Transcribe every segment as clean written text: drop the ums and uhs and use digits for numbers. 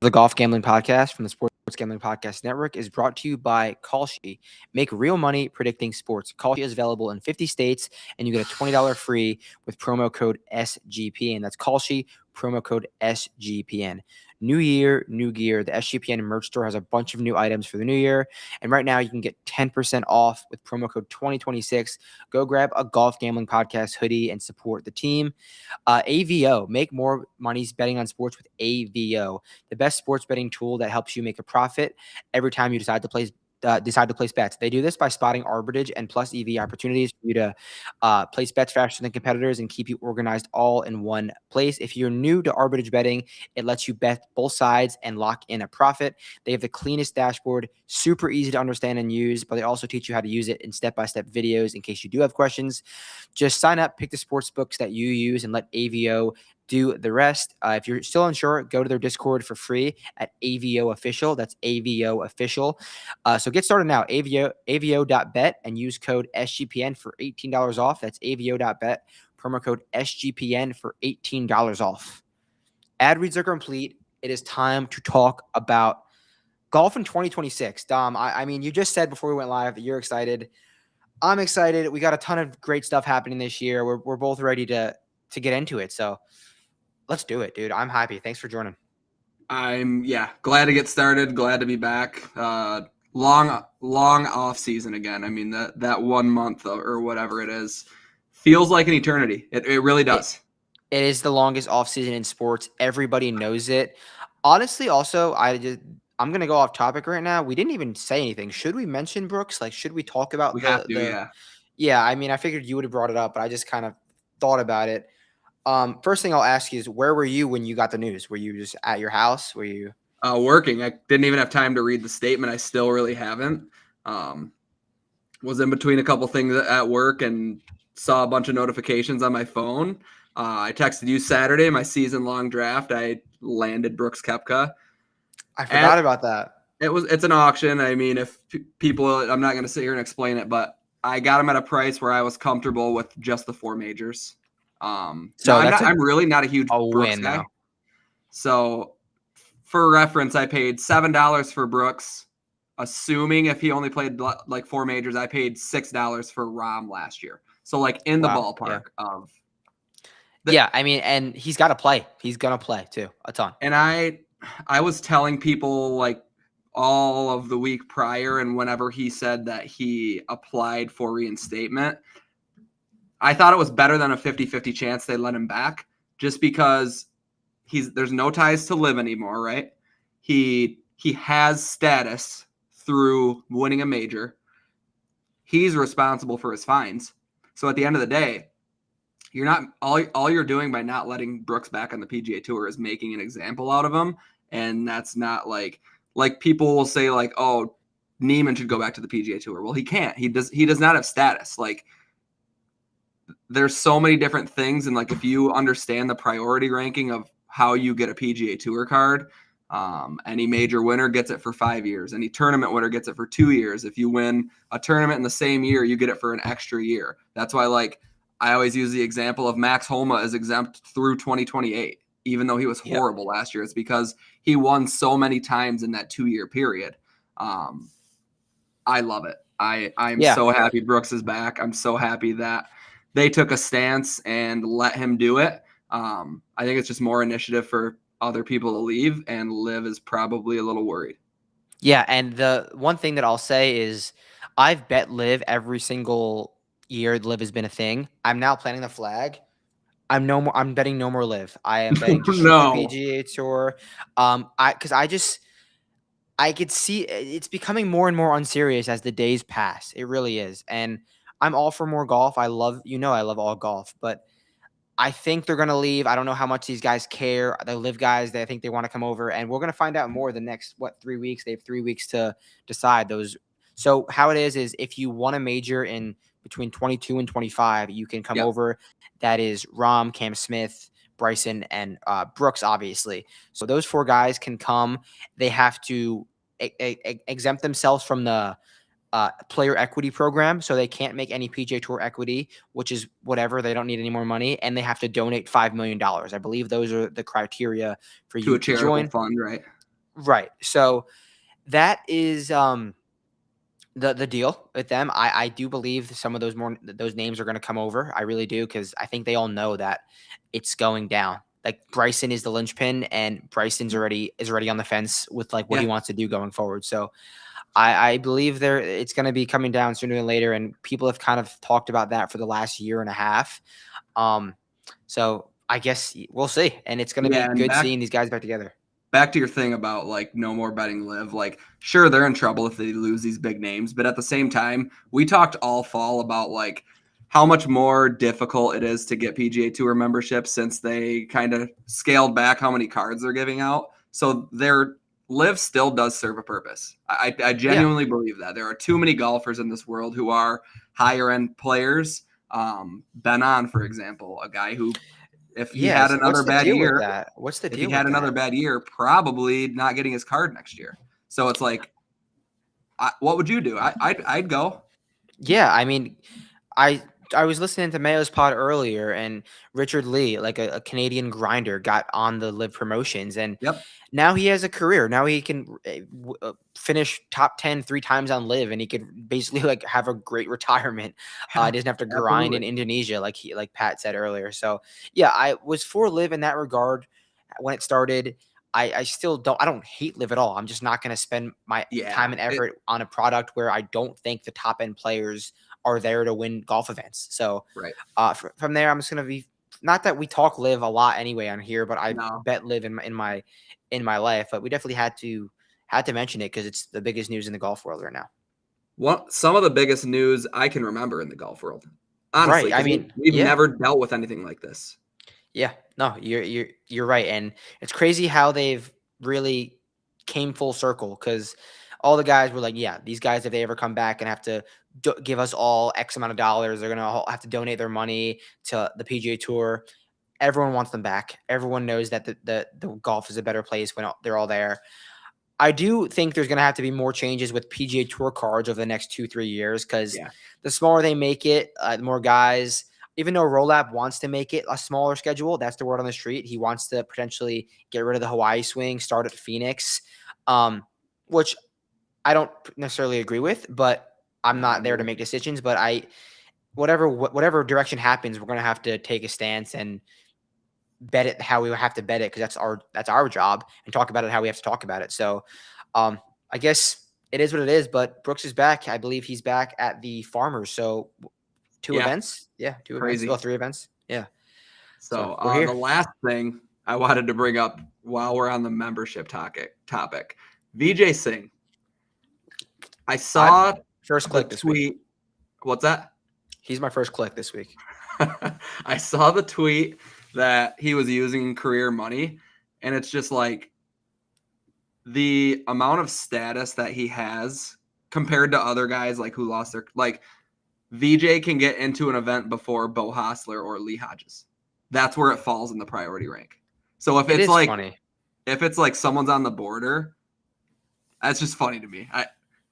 The Golf Gambling Podcast from the Sports Gambling Podcast Network is brought to you by Kalshi. Make real money predicting sports. Kalshi is available in 50 states, and you get a $20 free with promo code SGPN. That's Kalshi, promo code SGPN. New year, new gear. The SGPN merch store has a bunch of new items for the new year. And right now you can get 10% off with promo code 2026. Go grab a Golf Gambling Podcast hoodie and support the team. AVO, make more monies betting on sports with AVO, the best sports betting tool that helps you make a profit every time you decide to place bets. They do this by spotting arbitrage and plus EV opportunities for you to place bets faster than competitors and keep you organized all in one place. If you're new to arbitrage betting, it lets you bet both sides and lock in a profit. They have the cleanest dashboard, super easy to understand and use, but they also teach you how to use it in step-by-step videos in case you do have questions. Just sign up, pick the sports books that you use, and let AVO do the rest. If you're still unsure, go to their Discord for free at AVO Official. That's AVO Official. So get started now. AVO.bet and use code SGPN for $18 off. That's AVO.bet, promo code SGPN for $18 off. Ad reads are complete. It is time to talk about golf in 2026. Dom, I mean, you just said before we went live that you're excited. I'm excited. We got a ton of great stuff happening this year. We're both ready to get into it. So let's do it, dude. I'm happy. Thanks for joining. I'm glad to get started. Glad to be back. Long off season again. I mean, that 1 month or whatever it is feels like an eternity. It really does. It is the longest off season in sports. Everybody knows it. Honestly, also, I'm gonna go off topic right now. We didn't even say anything. Should we mention Brooks? Like, should we talk about Yeah, I mean, I figured you would have brought it up, but I just kind of thought about it. First thing I'll ask you is, where were you when you got the news? Were you just at your house? Were you working? I didn't even have time to read the statement. I still really haven't. Was in between a couple things at work and saw a bunch of notifications on my phone. I texted you Saturday, my season-long draft. I landed Brooks Koepka. I forgot about that. It's an auction. I mean, if people, I'm not going to sit here and explain it, but I got him at a price where I was comfortable with just the 4 majors. I'm really not a huge Brooks guy. Now. So for reference, I paid $7 for Brooks, assuming if he only played like 4 majors. I paid $6 for Rahm last year. So like in the ballpark of. I mean, and he's got to play. He's going to play too, a ton. And I was telling people like all of the week prior, and whenever he said that he applied for reinstatement, I thought it was better than a 50-50 chance they let him back, just because there's no ties to live anymore, right? He has status through winning a major. He's responsible for his fines. So at the end of the day, you're not all you're doing by not letting Brooks back on the PGA Tour is making an example out of him, and that's not like people will say like, oh, Neiman should go back to the PGA Tour. Well, he can't. He does not have status. Like, there's so many different things, and like if you understand the priority ranking of how you get a PGA Tour card, any major winner gets it for 5 years. Any tournament winner gets it for 2 years. If you win a tournament in the same year, you get it for an extra year. That's why, like, I always use the example of Max Homa is exempt through 2028, even though he was horrible last year. It's because he won so many times in that 2-year period. I love it. I'm so happy Brooks is back. I'm so happy that they took a stance and let him do it. I think it's just more initiative for other people to leave, and Liv is probably a little worried. Yeah, and the one thing that I'll say is I've bet Liv every single year Liv has been a thing. I'm now planting the flag. I'm betting no more Liv. I am betting just PGA Tour. I could see it's becoming more and more unserious as the days pass. It really is. And I'm all for more golf. I love all golf, but I think they're going to leave. I don't know how much these guys care. The Liv guys, I think they want to come over, and we're going to find out more the next 3 weeks. They have 3 weeks to decide those. So how it is if you won a major in between 22 and 25, you can come over. That is Rahm, Cam Smith, Bryson, and Brooks, obviously. So those 4 guys can come. They have to exempt themselves from the player equity program, so they can't make any PGA Tour equity, which is whatever. They don't need any more money, and they have to donate $5 million. I believe those are the criteria for you to join. Fund, right? Right. So that is the deal with them. I do believe some of those names are going to come over. I really do, because I think they all know that it's going down. Like Bryson is the linchpin, and Bryson's already on the fence with like what he Yeah. wants to do going forward. So I believe it's going to be coming down sooner than later, and people have kind of talked about that for the last year and a half. So I guess we'll see, and it's going to be Yeah, and good seeing these guys back together. back to your thing about like no more betting live, like sure they're in trouble if they lose these big names, but at the same time we talked all fall about like how much more difficult it is to get PGA Tour memberships since they kind of scaled back how many cards they're giving out. So their live still does serve a purpose. I Yeah. genuinely believe that there are too many golfers in this world who are higher end players. Ben On, for example, a guy who if he had Yes. What's another the bad deal with year, that? What's the if he deal had with another that? bad year, probably not getting his card next year. So it's like, what would you do? I'd go. Yeah, I mean, I I was listening to Mayo's pod earlier, and Richard Lee, like a Canadian grinder, got on the live promotions, and Yep. now he has a career. Now he can finish top 10 3 times on live, and he could basically like have a great retirement. He Yeah, doesn't have to grind in absolutely. Indonesia like Pat said earlier. So yeah, I was for live in that regard when it started. I still don't. I don't hate live at all. I'm just not going to spend my Yeah. time and effort on a product where I don't think the top end players are there to win golf events. So Right. from there, I'm just gonna be, not that we talk live a lot anyway on here, but I No. bet live in my life. But we definitely had to mention it because it's the biggest news in the golf world right now. Some of the biggest news I can remember in the golf world, honestly, Right. I because mean, we've yeah, never dealt with anything like this. yeah. No, you're right, and it's crazy how they've really came full circle, because all the guys were like, yeah, these guys, if they ever come back and have to give us all X amount of dollars, they're gonna have to donate their money to the PGA Tour. Everyone wants them back. Everyone knows that the golf is a better place when they're all there. I do think there's going to have to be more changes with PGA Tour cards over the next 2-3 years, because Yeah. the smaller they make it, the more guys. Even though Rolap wants to make it a smaller schedule, that's the word on the street. He wants to potentially get rid of the Hawaii swing, start at Phoenix, which I don't necessarily agree with, but I'm No, not there to neither. make decisions. But whatever direction happens, we're going to have to take a stance and bet it how we have to bet it, because that's our job, and talk about it how we have to talk about it. So I guess it is what it is, but Brooks is back. I believe he's back at the Farmers. So two Yeah. events. Yeah, two events. Crazy. Well, 3 events. Yeah. So So we're the here. last thing I wanted to bring up while we're on the membership topic, VJ Singh. I I'm saw first the click this week. tweet. What's that? He's my first click this week. I saw the tweet that he was using career money, and it's just like the amount of status that he has compared to other guys like who lost their like VJ can get into an event before Bo Hostler or Lee Hodges. That's where it falls in the priority rank. So if It it's is like funny. someone's on the border, that's just funny to me.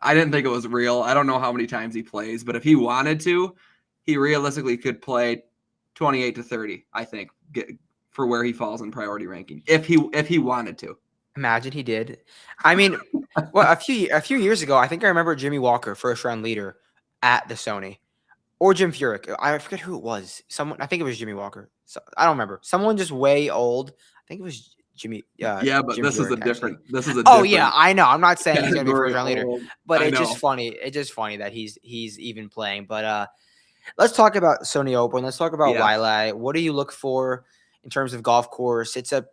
I didn't think it was real. I don't know how many times he plays, but if he wanted to, he realistically could play 28 to 30, I think, for where he falls in priority ranking if he wanted to. Imagine he did. I mean, well, a few years ago, I think I remember Jimmy Walker, first round leader at the Sony, or Jim Furyk. I forget who it was. Someone, I think it was Jimmy Walker. So, I don't remember. Someone just way old. I think it was Yeah, but Jim Furyk, actually. this is a Oh yeah, different I know. I'm not saying he's gonna be category first of round leader, old. but I it's just know. funny. It's just funny that he's even playing. But let's talk about Sony Open. Let's talk about Yeah. Waialae. What do you look for in terms of golf course? It's a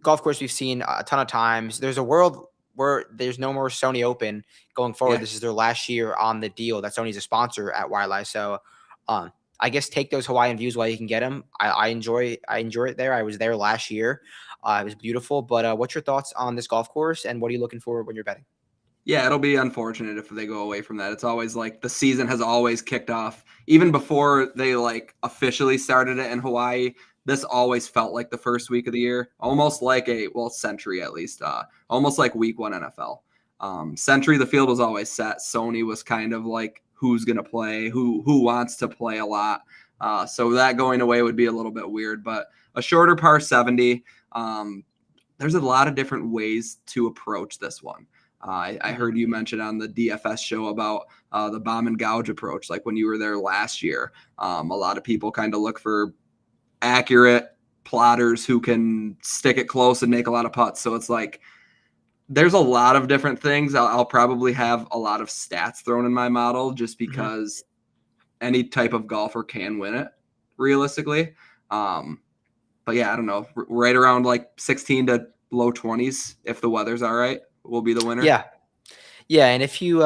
golf course we've seen a ton of times. There's a world where there's no more Sony Open going forward. Yeah. This is their last year on the deal that Sony's a sponsor at Waialae. So I guess take those Hawaiian views while you can get them. I enjoy it there. I was there last year. It was beautiful. But what's your thoughts on this golf course, and what are you looking for when you're betting? Yeah, it'll be unfortunate if they go away from that. It's always like the season has always kicked off even before they like officially started it in Hawaii. This always felt like the first week of the year, almost like Century at least, almost like week 1 NFL. Century, the field was always set. Sony was kind of like who's going to play, who wants to play a lot. So that going away would be a little bit weird, but a shorter par 70. there's a lot of different ways to approach this one. I heard you mention on the DFS show about the bomb and gouge approach, like when you were there last year. A lot of people kind of look for accurate plotters who can stick it close and make a lot of putts. So it's like there's a lot of different things. I'll probably have a lot of stats thrown in my model just because any type of golfer can win it realistically. But yeah, I don't know, right around like 16 to low 20s if the weather's all right will be the winner. Yeah, and if you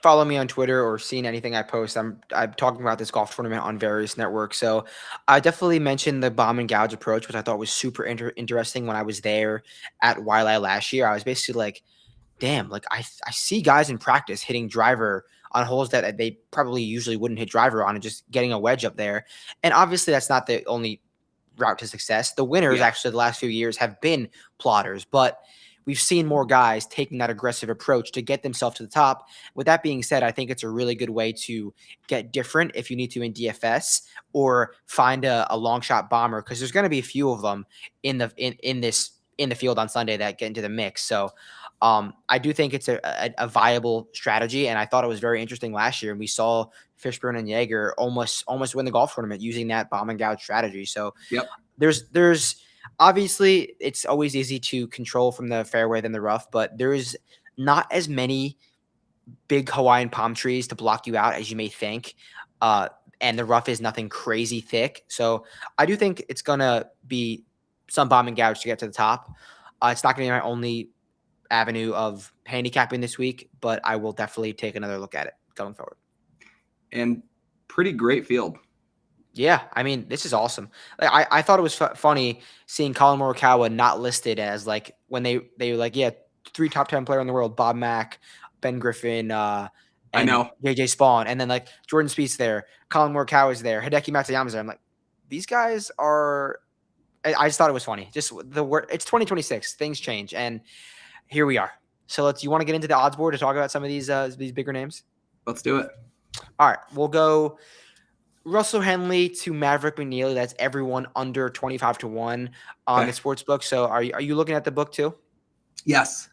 follow me on Twitter or seen anything I post, I'm talking about this golf tournament on various networks. So I definitely mentioned the bomb and gouge approach, which I thought was super interesting when I was there at Waialae last year. I was basically like, damn, like I see guys in practice hitting driver on holes that they probably usually wouldn't hit driver on and just getting a wedge up there. And obviously that's not the only route to success. The winners actually the last few years have been plotters, but we've seen more guys taking that aggressive approach to get themselves to the top. With that being said, I think it's a really good way to get different if you need to in DFS or find a long shot bomber, because there's going to be a few of them in the field on Sunday that get into the mix. So I do think it's a viable strategy, and I thought it was very interesting last year. And we saw Fishburne and Jaeger almost win the golf tournament using that bomb and gouge strategy. So there's obviously it's always easy to control from the fairway than the rough, but there's not as many big Hawaiian palm trees to block you out as you may think. And the rough is nothing crazy thick. So I do think it's going to be some bomb and gouge to get to the top. It's not going to be my only avenue of handicapping this week, but I will definitely take another look at it going forward. And pretty great field. Yeah, I mean, this is awesome. Like, I thought it was funny seeing Colin Morikawa not listed as like when they were like, 3 top 10 player in the world, Bob Mack, Ben Griffin, and I know JJ Spawn, and then like Jordan Spieth's there, Colin Morikawa is there, Hideki Matsuyama's there. I'm like, these guys are. I just thought it was funny. Just the word. It's 2026. Things change, and here we are. So you want to get into the odds board to talk about some of these bigger names? Let's do it. All right, we'll go Russell Henley to Maverick McNealy. That's everyone under 25 to 1 on the sports book. So are you looking at the book too? Yes.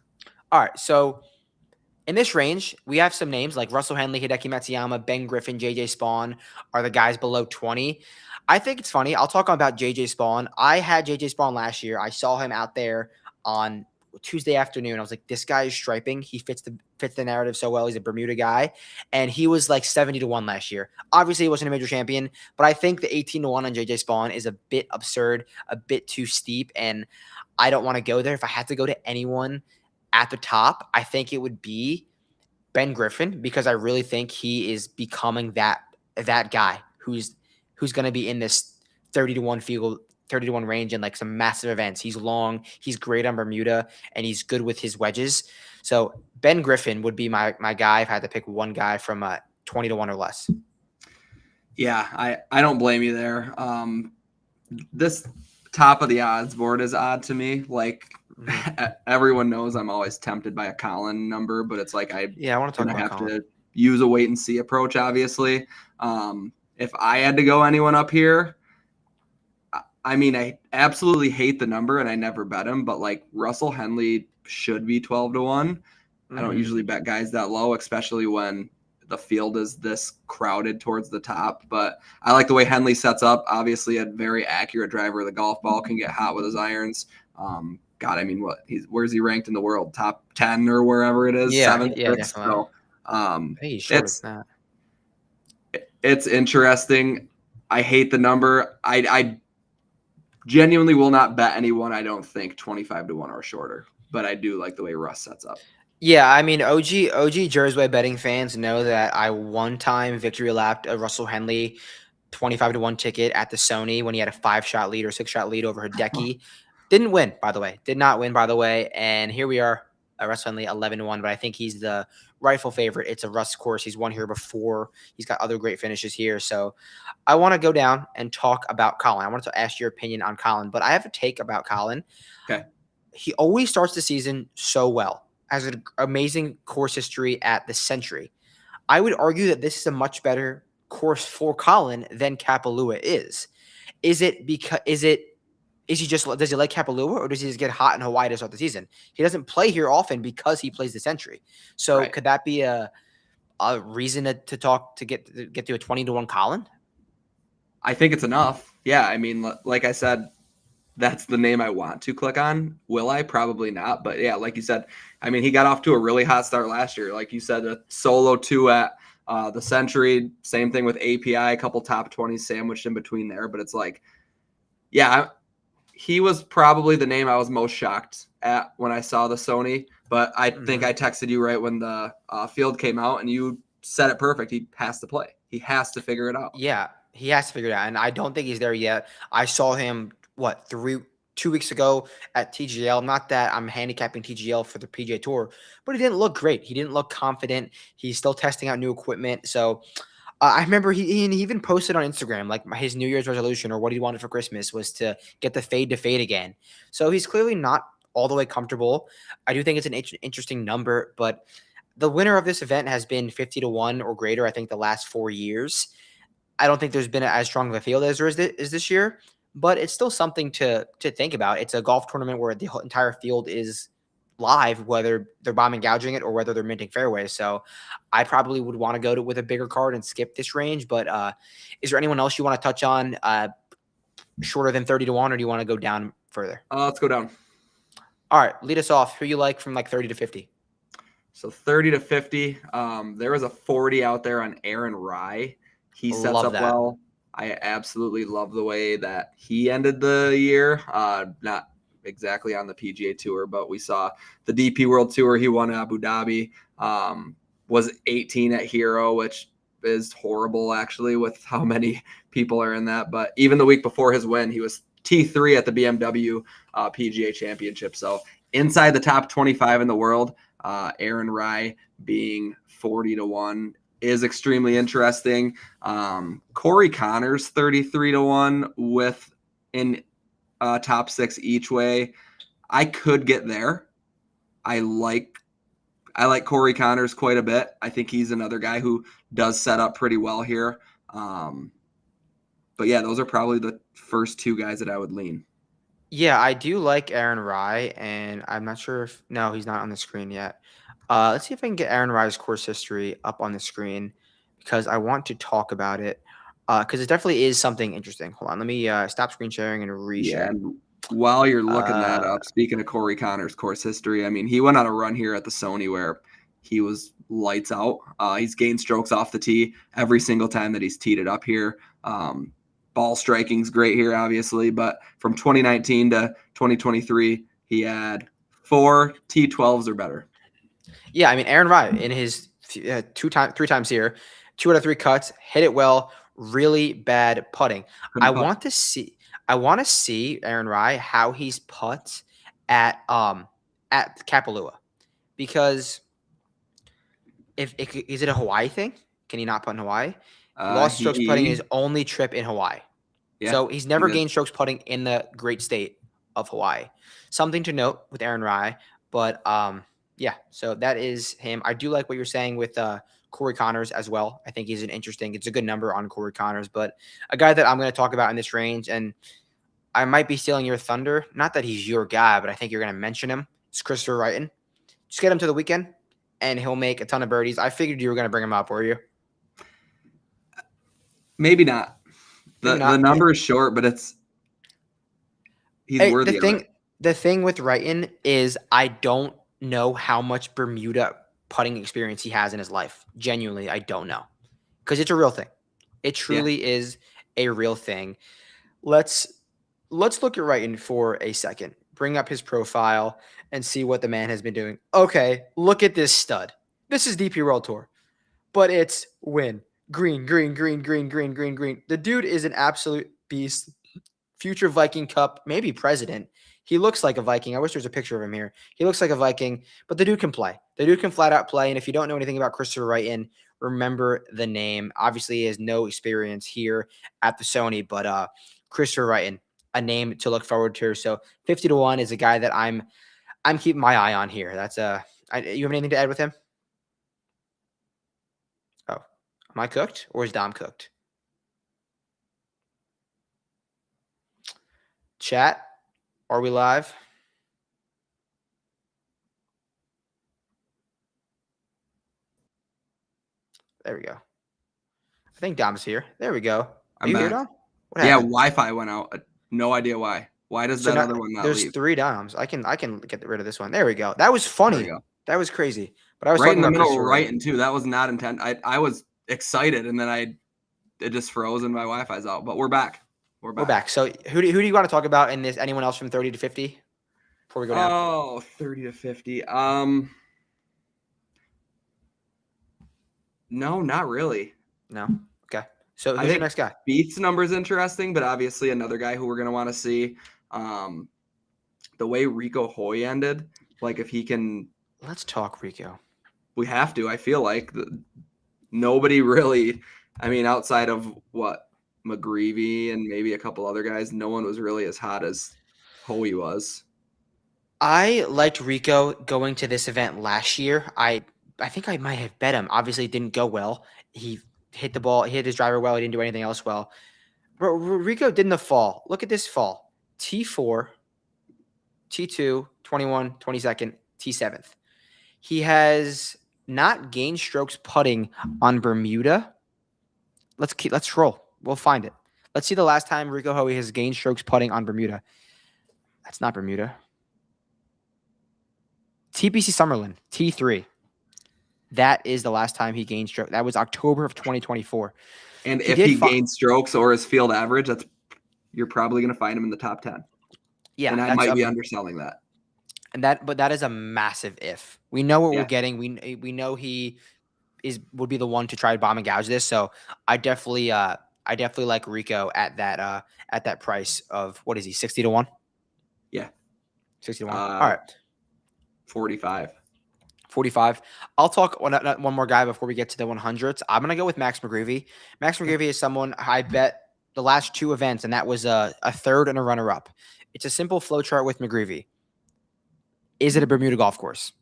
All right. So in this range, we have some names like Russell Henley, Hideki Matsuyama, Ben Griffin, JJ Spawn are the guys below 20. I think it's funny. I'll talk about JJ Spawn. I had JJ Spawn last year. I saw him out there on Tuesday afternoon. I was like, this guy is striping. He fits the narrative so well. He's a Bermuda guy. And he was like 70 to 1 last year. Obviously, he wasn't a major champion, but I think the 18 to 1 on JJ Spawn is a bit absurd, a bit too steep. And I don't want to go there. If I had to go to anyone at the top, I think it would be Ben Griffin, because I really think he is becoming that guy who's going to be in this 30 to 1 field, 30 to 1 range in like some massive events. He's long, he's great on Bermuda, and he's good with his wedges. So Ben Griffin would be my guy if I had to pick one guy from 20 to 1 or less. Yeah, I don't blame you there. This top of the odds board is odd to me. Like everyone knows I'm always tempted by a Colin number, but it's like I want to have to use a wait and see approach, obviously. If I had to go anyone up here, I mean, I absolutely hate the number and I never bet him, but like Russell Henley should be 12 to 1. I don't usually bet guys that low, especially when the field is this crowded towards the top. But I like the way Henley sets up. Obviously, a very accurate driver. The golf ball can get hot with his irons. God, I mean, where's he ranked in the world? Top 10 or wherever it is? Yeah, 7th? yeah, definitely. So, he's short of that. It's interesting. I hate the number. I genuinely will not bet anyone, I don't think, 25 to 1 or shorter. But I do like the way Russ sets up. Yeah, I mean, OG Jersey betting fans know that I one time victory lapped a Russell Henley 25 to 1 ticket at the Sony when he had a 5-shot lead or 6-shot lead over Hideki. Didn't win, by the way. Did not win, by the way. And here we are, Russell Henley 11 to 1, but I think he's the rightful favorite. It's a Russ course. He's won here before. He's got other great finishes here. So I want to go down and talk about Colin. I wanted to ask your opinion on Colin, but I have a take about Colin. Okay. He always starts the season so well. Has an amazing course history at the Century. I would argue that this is a much better course for Colin than Kapalua is. Is it does he like Kapalua, or does he just get hot in Hawaii to start the season? He doesn't play here often because he plays the Sentry. So Right. could that be a reason to get to a 20-1 Colin? I think it's enough. Yeah, I mean, like I said, that's the name I want to click on. Will I? Probably not. But yeah, like you said, I mean, he got off to a really hot start last year. Like you said, a solo 2 at the Century. Same thing with API, a couple top 20s sandwiched in between there. But it's like, yeah, he was probably the name I was most shocked at when I saw the Sony. But I think I texted you right when the field came out, and you said it perfect. He has to play. He has to figure it out. Yeah, he has to figure it out, and I don't think he's there yet. I saw him 2 weeks ago at TGL. Not that I'm handicapping TGL for the PGA Tour, but he didn't look great. He didn't look confident. He's still testing out new equipment. So I remember he even posted on Instagram like his New Year's resolution or what he wanted for Christmas was to get the fade to fade again. So he's clearly not all the way comfortable. I do think it's an interesting number, but the winner of this event has been 50-1 or greater, I think, the last 4 years. I don't think there's been as strong of a field as there is this year, but it's still something to think about. It's a golf tournament where the whole entire field is live, whether they're bombing gouging it or whether they're minting fairways. So I probably would want to go with a bigger card and skip this range. But is there anyone else you want to touch on shorter than 30-1, or do you want to go down further? Let's go down. All right, lead us off. Who you like from like 30 to 50? So 30 to 50. There was a 40 out there on Aaron Rye. He sets up well. I absolutely love the way that he ended the year. Not exactly on the PGA Tour, but we saw the DP World Tour. He won Abu Dhabi. Was 18 at Hero, which is horrible actually with how many people are in that. But even the week before his win, he was T3 at the BMW PGA Championship. So inside the top 25 in the world, Aaron Rye being 40-1 is extremely interesting. Corey Connors 33-1 with in top 6 each way. I could get there. I like Corey Connors quite a bit. I think he's another guy who does set up pretty well here. But yeah, those are probably the first 2 guys that I would lean. Yeah, I do like Aaron Rye, and I'm not sure if no, he's not on the screen yet. Let's see if I can get Aaron Rye's course history up on the screen because I want to talk about it because it definitely is something interesting. Hold on, let me stop screen sharing and reshare. Yeah, and while you're looking that up, speaking of Corey Connors' course history, I mean, he went on a run here at the Sony where he was lights out. He's gained strokes off the tee every single time that he's teed it up here. Ball striking's great here, obviously, but from 2019 to 2023, he had 4 T12s or better. Yeah, I mean, Aaron Rye in his 3 times here, 2 out of 3 cuts, hit it well, really bad putting. I want to see Aaron Rye how he's putts at Kapalua, because if is it a Hawaii thing? Can he not putt in Hawaii? Lost strokes putting his only trip in Hawaii. Yeah, so he's never gained strokes putting in the great state of Hawaii. Something to note with Aaron Rye, but yeah, so that is him. I do like what you're saying with Corey Connors as well. I think it's a good number on Corey Connors, but a guy that I'm going to talk about in this range, and I might be stealing your thunder. Not that he's your guy, but I think you're going to mention him. It's Christopher Wrighton. Just get him to the weekend, and he'll make a ton of birdies. I figured you were going to bring him up, were you? Maybe not. The number is short, but he's worthy of it. The thing with Wrighton is I don't know how much Bermuda putting experience he has in his life. Genuinely, I don't know. Because it's a real thing. It truly is a real thing. Let's look at Wrighton for a second. Bring up his profile and see what the man has been doing. Okay, look at this stud. This is DP World Tour. But it's win. Green. The dude is an absolute beast. Future Viking Cup, maybe president. He looks like a Viking. I wish there was a picture of him here. He looks like a Viking, but the dude can play. The dude can flat out play. And if you don't know anything about Christopher Wrighton, remember the name. Obviously, he has no experience here at the Sony, but Christopher Wrighton, a name to look forward to. So 50-1 is a guy that I'm keeping my eye on here. That's you have anything to add with him? Oh, am I cooked or is Dom cooked? Chat, Are we live? There we go. I think Dom's here. There we go. Are I'm you here, back. Dom? What Yeah, happened? Wi-Fi went out. No idea why. Why does So that now other one not there's leave? 3 Doms. I can get rid of this one. There we go. That was There we funny. go. That was crazy. But I was Right talking in the about middle, Christopher right, Wright. and two. That was not intent. I was excited, and then it just froze, and my Wi-Fi's out. But we're back. We're back. So who do you want to talk about in this? Anyone else from 30 to 50 before we go down? Oh, 30 to 50. No, not really. No. Okay. So I who's your think next guy? Beats number is interesting, but obviously another guy who we're gonna want to see. The way Rico Hoy ended, like if he can, Let's talk Rico. we have to. I feel like nobody really. I mean, outside of what McGreevy and maybe a couple other guys, no one was really as hot as Hoy was. I liked Rico going to this event last year. I think I might have bet him. Obviously, it didn't go well. He hit the ball, he hit his driver well. He didn't do anything else well. But Rico did in the fall. Look at this fall. T4, T2, 21, 22nd, T7th. He has not gained strokes putting on Bermuda. Let's scroll. We'll find it. Let's see the last time Rico Hoey has gained strokes putting on Bermuda. That's not Bermuda. TPC Summerlin, T3. That is the last time he gained stroke. That was October of 2024. And if he gains strokes or his field average, you're probably going to find him in the top 10. Yeah, and I might be underselling that. But that is a massive if. We know what we're getting. We know he would be the one to try to bomb and gouge this. So I definitely like Rico at that price of, what is he, 60 to 1? Yeah. 60 to 1. All right. 45. I'll talk one more guy before we get to the 100s. I'm going to go with Max McGreevy. Max McGreevy is someone I bet the last 2 events, and that was a third and a runner-up. It's a simple flow chart with McGreevy. Is it a Bermuda golf course?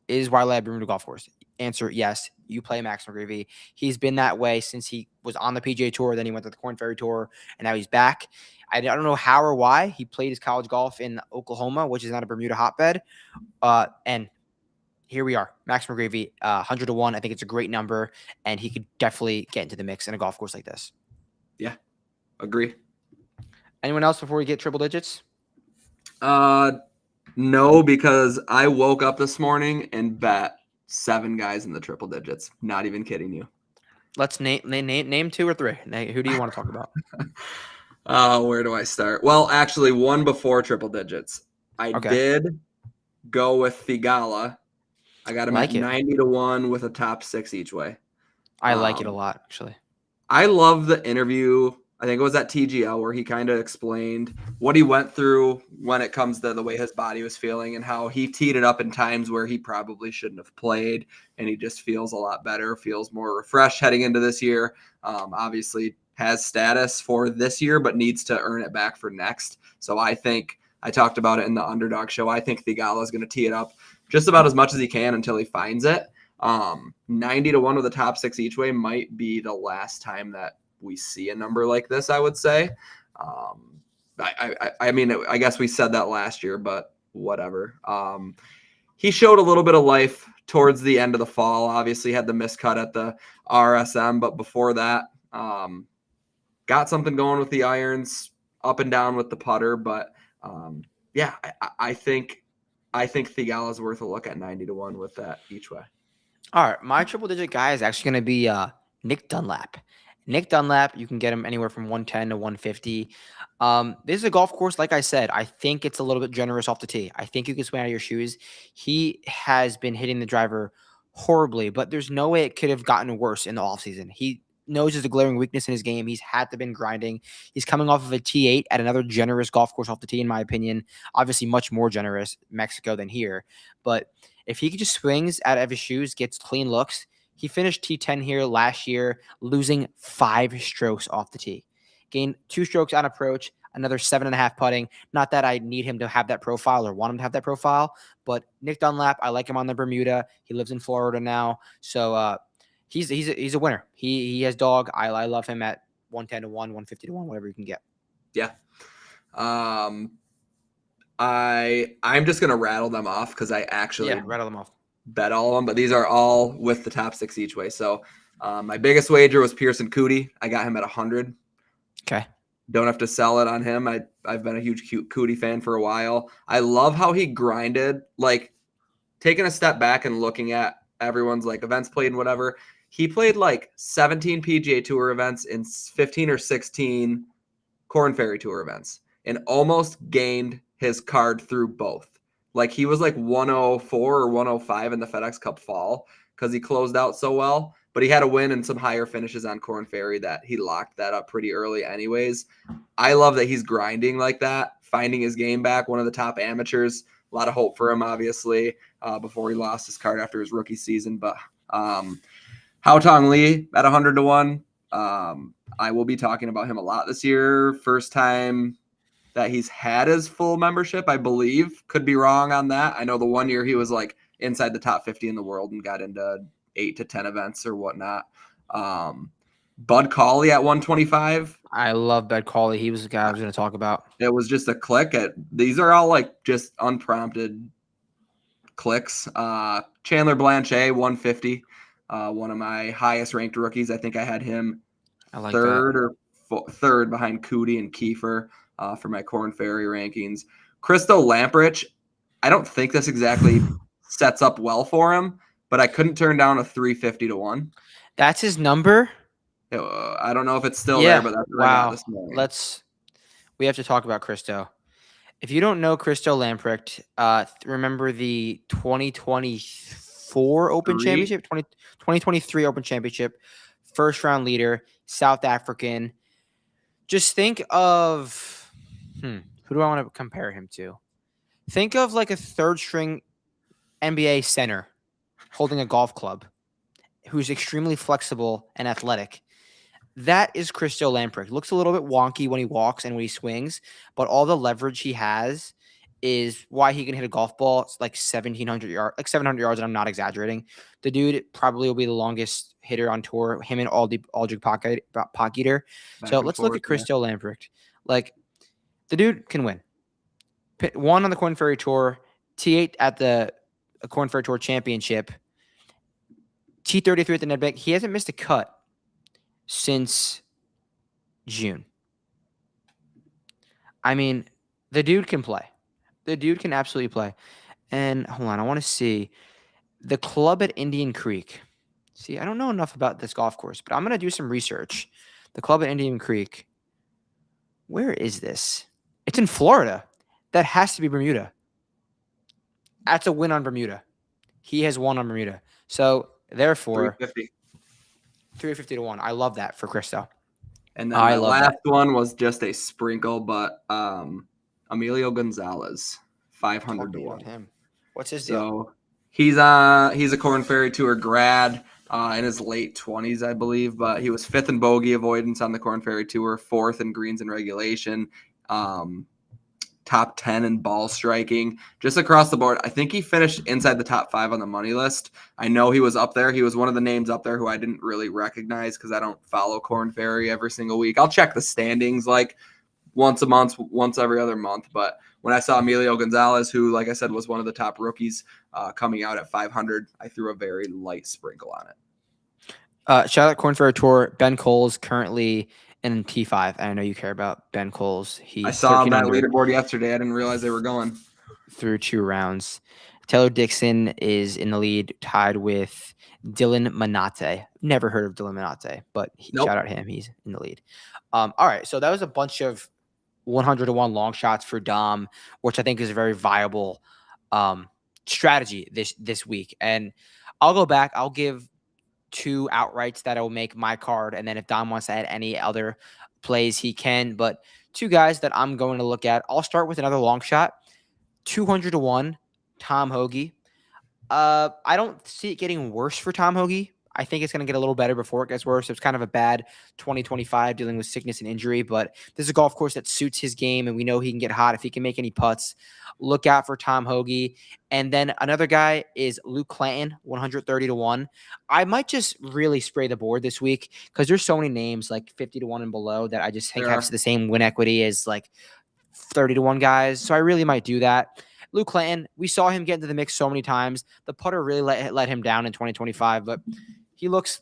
Is Wildlife a Bermuda golf course? Answer, yes. You play Max McGreevy. He's been that way since he was on the PGA Tour. Then he went to the Korn Ferry Tour, and now he's back. I don't know how or why. He played his college golf in Oklahoma, which is not a Bermuda hotbed. And here we are. Max McGreevy, 100 to 1. I think it's a great number, and he could definitely get into the mix in a golf course like this. Yeah, agree. Anyone else before we get triple digits? No, because I woke up this morning and bet 7 guys in the triple digits. Not even kidding you. Let's name 2 or 3. Who do you want to talk about? Where do I start? Well, actually, one before triple digits. I did go with Thigala. I got him at 90 to 1 with a top 6 each way. I like it a lot, actually. I love the interview. I think it was at TGL where he kind of explained what he went through when it comes to the way his body was feeling and how he teed it up in times where he probably shouldn't have played, and he just feels a lot better, feels more refreshed heading into this year. Obviously has status for this year, but needs to earn it back for next. So I think I talked about it in the Underdog Show. I think Thigala is going to tee it up just about as much as he can until he finds it. 90 to 1 with a top 6 each way might be the last time that we see a number like this, I would say. I mean, I guess we said that last year, but whatever. He showed a little bit of life towards the end of the fall. Obviously had the miscut at the RSM, but before that, got something going with the irons, up and down with the putter. But I think Thigala is worth a look at 90 to 1 with that each way. All right, my triple digit guy is actually going to be Nick Dunlap. Nick Dunlap, you can get him anywhere from 110 to 150. This is a golf course, like I said, I think it's a little bit generous off the tee. I think you can swing out of your shoes. He has been hitting the driver horribly, but there's no way it could have gotten worse in the offseason. He knows there's a glaring weakness in his game. He's had to been grinding. He's coming off of a T8 at another generous golf course off the tee, in my opinion. Obviously, much more generous Mexico than here. But if he just swings out of his shoes, gets clean looks, he finished T10 here last year, losing 5 strokes off the tee. Gained 2 strokes on approach, another 7.5 putting. Not that I need him to have that profile or want him to have that profile, but Nick Dunlap, I like him on the Bermuda. He lives in Florida now, so he's a winner. He has dog. I love him at 110 to 1, 150 to 1, whatever you can get. Yeah. I'm just gonna rattle them off because I actually rattle them off. bet all of them, but these are all with the top 6 each way. So my biggest wager was Pearson Cootie. I got him at 100. Okay. Don't have to sell it on him. I've been a huge Cootie fan for a while. I love how he grinded, like taking a step back and looking at everyone's like events played and whatever. He played like 17 PGA Tour events and 15 or 16 Corn Ferry Tour events and almost gained his card through both. Like he was like 104 or 105 in the FedEx Cup fall because he closed out so well. But he had a win and some higher finishes on Corn Ferry that he locked that up pretty early anyways. I love that he's grinding like that, finding his game back, one of the top amateurs. A lot of hope for him, obviously, before he lost his card after his rookie season. But Hao Tong Lee at 100 to 1. I will be talking about him a lot this year. First time that he's had his full membership, I believe. Could be wrong on that. I know the one year he was like inside the top 50 in the world and got into 8 to 10 events or whatnot. Bud Cauley at 125. I love Bud Cauley. He was the guy I was going to talk about. It was just a click. These are all like just unprompted clicks. Chandler Blanchet, 150. One of my highest ranked rookies. I think I had him third behind Cootie and Kiefer for my Corn Ferry rankings. Christo Lamprich, I don't think this exactly sets up well for him, but I couldn't turn down a 350 to 1. That's his number? I don't know if it's still there, but that's what I got this morning. We have to talk about Christo. If you don't know Christo Lamprecht, remember the 2024 Open Championship, 2023 Open Championship, first round leader, South African. Just think of who do I want to compare him to? Think of like a third string NBA center holding a golf club who's extremely flexible and athletic. That is Christo Lamprecht. Looks a little bit wonky when he walks and when he swings, but all the leverage he has is why he can hit a golf ball. It's like 700 yards, and I'm not exaggerating. The dude probably will be the longest hitter on tour, him and Aldrich Pocketer. So let's look at Christo Lamprecht. Like, the dude can win. Won on the Corn Ferry Tour, T8 at the Corn Ferry Tour Championship, T33 at the Nedbank. He hasn't missed a cut since June. I mean, the dude can play. The dude can absolutely play. And hold on, I want to see the club at Indian Creek. See, I don't know enough about this golf course, but I'm going to do some research. The club at Indian Creek. Where is this? It's in Florida. That has to be Bermuda. That's a win on Bermuda. He has won on Bermuda. So, therefore, 350 to 1. I love that for Christo. And then the last one was just a sprinkle, but Emilio Gonzalez, 500 to 1. Him. What's his deal? So he's a Corn Ferry Tour grad in his late 20s, I believe, but he was 5th in bogey avoidance on the Corn Ferry Tour, 4th in greens and regulation, top 10 in ball striking, just across the board. I think he finished inside the top 5 on the money list. I know he was up there. He was one of the names up there who I didn't really recognize because I don't follow Corn Ferry every single week. I'll check the standings like once a month, once every other month. But when I saw Emilio Gonzalez, who, like I said, was one of the top rookies coming out at 500, I threw a very light sprinkle on it. Shout out Corn Ferry Tour. Ben Coles currently in T5. I know you care about Ben Coles. I saw him on that leaderboard yesterday. I didn't realize they were going through 2 rounds. Taylor Dixon is in the lead, tied with Dylan Manate. Never heard of Dylan Manate, but shout out him. He's in the lead. All right, so that was a bunch of 100 to 1 long shots for Dom, which I think is a very viable strategy this week. And I'll go back. I'll give 2 outrights that will make my card, and then if Dom wants to add any other plays, he can. But 2 guys that I'm going to look at. I'll start with another long shot, 200 to 1, Tom Hoge. I don't see it getting worse for Tom Hoge. I think it's going to get a little better before it gets worse. It's kind of a bad 2025 dealing with sickness and injury, but this is a golf course that suits his game, and we know he can get hot if he can make any putts. Look out for Tom Hoge. And then another guy is Luke Clanton, 130 to 1. I might just really spray the board this week because there's so many names like 50 to 1 and below that I just think have the same win equity as like 30-1 guys. So I really might do that. Luke Clanton, we saw him get into the mix so many times. The putter really let him down in 2025, but he looks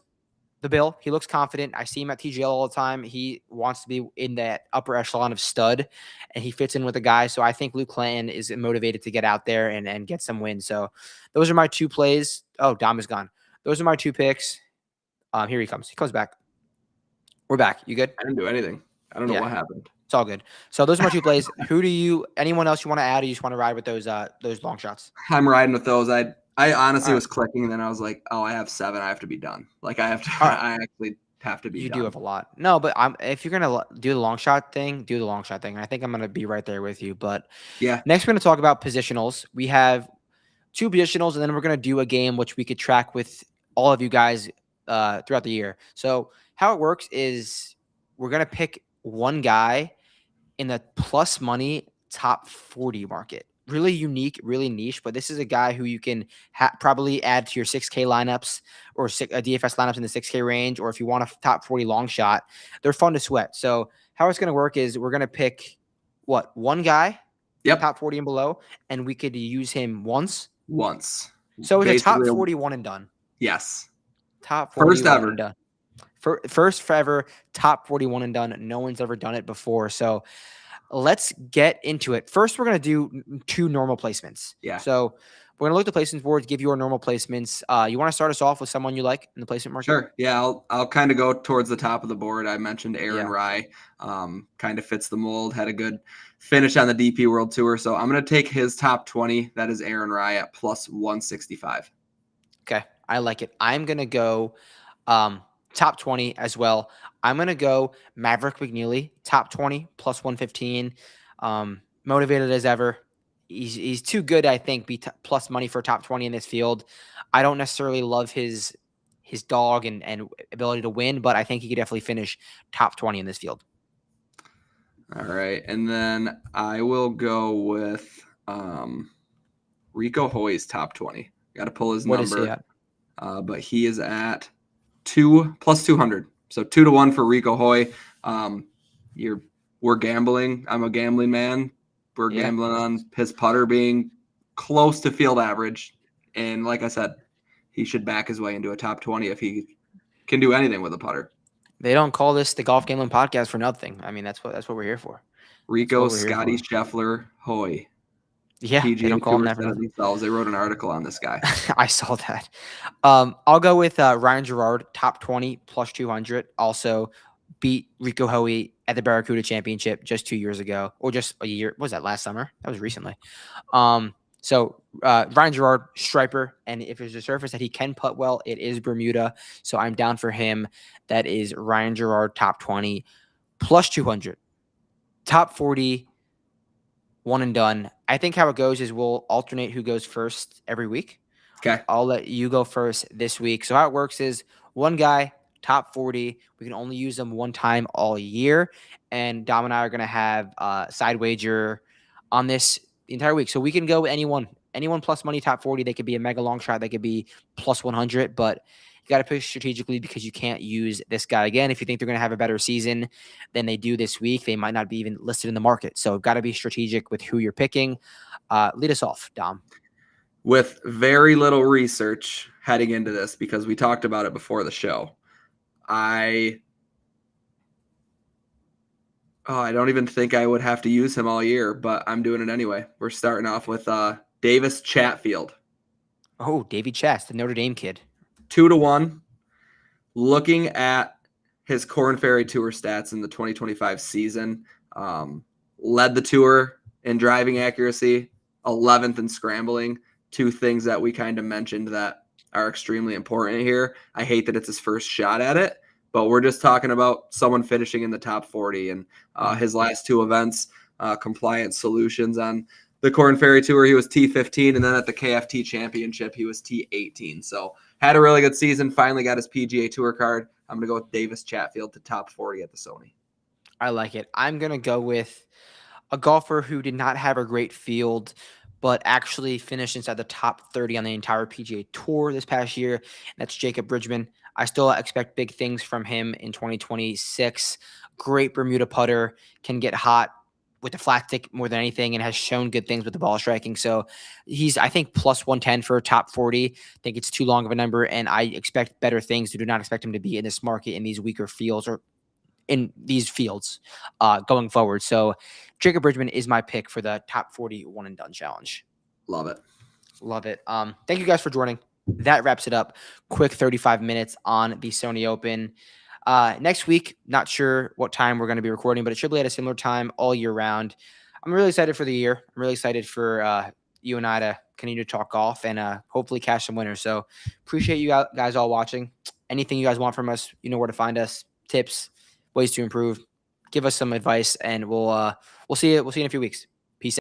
he looks confident. I see him at TGL all the time. He wants to be in that upper echelon of stud, and he fits in with the guy. So I think Luke Clanton is motivated to get out there and get some wins. So those are my 2 plays. Oh, Dom is gone. Those are my 2 picks. Here he comes. He comes back. We're back. You good? I didn't do anything. I don't know what happened. It's all good. So those are my 2 plays. Anyone else you want to add, or you just want to ride with those long shots? I'm riding with those. I honestly was clicking, and then I was like, oh, I have 7. I have to be done. Like I actually have to be done. You do have a lot. No, but if you're going to do the long shot thing, do the long shot thing. I think I'm going to be right there with you. But yeah, next we're going to talk about positionals. We have 2 positionals, and then we're going to do a game which we could track with all of you guys throughout the year. So how it works is we're going to pick one guy in the plus money top 40 market. Really unique, really niche, but this is a guy who you can probably add to your 6K lineups or DFS lineups in the 6K range, or if you want a top 40 long shot, they're fun to sweat. So how it's going to work is we're going to pick one guy, top 40 and below, and we could use him once. So it's a top 40 one and done. Yes. Top 40 first ever. And done. First forever top 41 and done. No one's ever done it before. So let's get into it. First, we're going to do 2 normal placements. Yeah. So we're going to look at the placements boards, give you our normal placements. You want to start us off with someone you like in the placement market? Sure. Yeah, I'll kind of go towards the top of the board. I mentioned Aaron Rai. Kind of fits the mold. Had a good finish on the DP World Tour. So I'm going to take his top 20. That is Aaron Rai at plus 165. Okay. I like it. I'm going to go top 20 as well. I'm going to go Maverick McNeely, top 20, plus 115. Motivated as ever. He's too good, I think, be plus money for top 20 in this field. I don't necessarily love his dog and ability to win, but I think he could definitely finish top 20 in this field. All right. And then I will go with Rico Hoy's top 20. Got to pull his number. What is he at? But he is at 2 plus 200. So 2-1 for Rico Hoy. We're gambling. I'm a gambling man. We're gambling on his putter being close to field average. And like I said, he should back his way into a top 20 if he can do anything with a putter. They don't call this the Golf Gambling Podcast for nothing. I mean, that's what we're here for. Rico, Scotty Scheffler, Hoy. Yeah, PGA they don't call him that for themselves. They wrote an article on this guy. I saw that. I'll go with Ryan Gerard, top 20, plus 200. Also beat Rico Hoy at the Barracuda Championship just 2 years ago, or just a year. What was that, last summer? That was recently. So Ryan Gerard, striper, and if there's a surface that he can putt well, it is Bermuda. So I'm down for him. That is Ryan Gerard, top 20, plus 200. Top 40, one and done. I think how it goes is we'll alternate who goes first every week. Okay. I'll let you go first this week. So how it works is one guy, top 40. We can only use them one time all year. And Dom and I are going to have a side wager on this the entire week. So we can go with anyone plus money top 40. They could be a mega long shot. They could be plus 100, but you got to pick strategically because you can't use this guy again. If you think they're going to have a better season than they do this week, they might not be even listed in the market. So got to be strategic with who you're picking. Lead us off, Dom. With very little research heading into this, because we talked about it before the show, I don't even think I would have to use him all year, but I'm doing it anyway. We're starting off with Davis Chatfield. Oh, Davy Chast, the Notre Dame kid. 2-1. Looking at his Korn Ferry Tour stats in the 2025 season, led the tour in driving accuracy, 11th in scrambling, 2 things that we kind of mentioned that are extremely important here. I hate that it's his first shot at it, but we're just talking about someone finishing in the top 40. And his last 2 events, Compliance Solutions on the Korn Ferry Tour, he was T15, and then at the KFT Championship, he was T18. So had a really good season, finally got his PGA Tour card. I'm going to go with Davis Chatfield to top 40 at the Sony. I like it. I'm going to go with a golfer who did not have a great field, but actually finished inside the top 30 on the entire PGA Tour this past year. That's Jacob Bridgman. I still expect big things from him in 2026. Great Bermuda putter, can get hot with the flat stick more than anything and has shown good things with the ball striking. So he's, I think, plus 110 for top 40. I think it's too long of a number, and I expect better things. Do not expect him to be in this market in these weaker fields or in these fields going forward. So Jacob Bridgman is my pick for the top 40 one and done challenge. Love it. Love it. Thank you guys for joining. That wraps it up. Quick 35 minutes on the Sony Open. Next week, not sure what time we're going to be recording, but it should be at a similar time all year round. I'm really excited for the year. I'm really excited for you and I to continue to talk golf and hopefully cash some winners. So appreciate you guys all watching. Anything you guys want from us, you know where to find us. Tips, ways to improve. Give us some advice, and we'll see you in a few weeks.